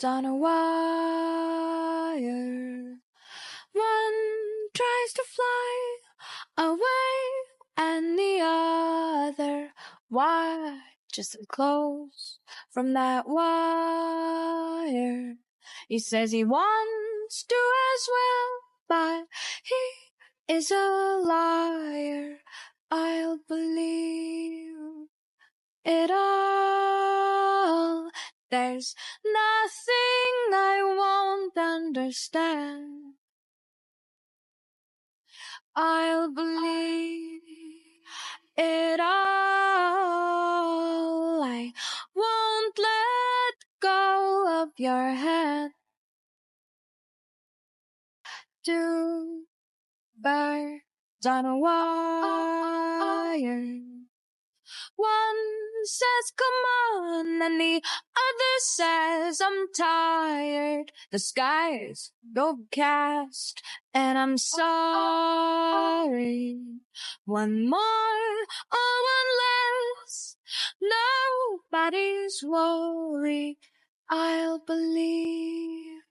on a wire. One tries to fly away, and the other watches him close from that wire. He says he wants to as well, but he is a liar. I'll believe it all. There's nothing I won't understand. I'll believe it all. I won't let go of your hand. Two birds on a wire. One says, come on, and the other says, I'm tired. The sky's overcast, and I'm sorry. One more or one less, nobody's worried. I'll believe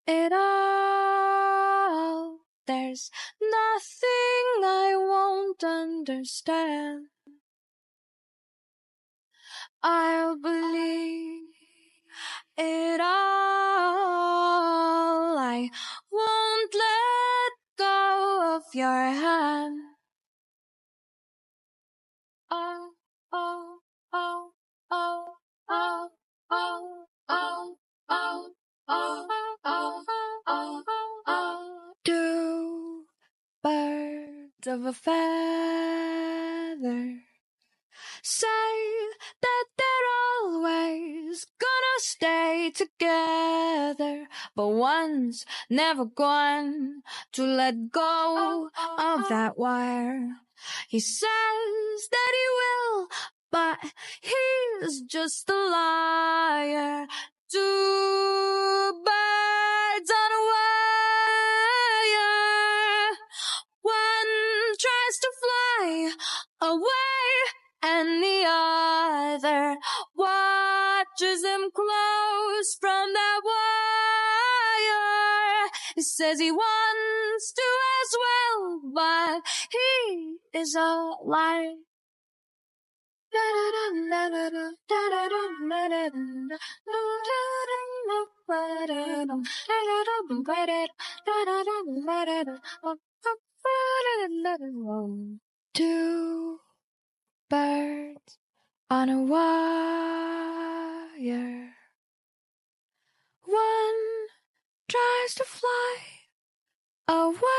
it all. There's nothing I won't understand. I'll believe it all. I won't let go of your hand. Oh, oh, oh, oh, oh, oh, oh, oh, oh, oh, oh, oh. Two birds of a feather say that they're always gonna stay together, but one's never going to let go of that wire. He says that he will, but he's just a liar. Two birds on a wire. One tries to fly away, and the other watches him close from that wire. He says he wants to as well, but he is a liar. Two birds on a wire. One tries to fly away,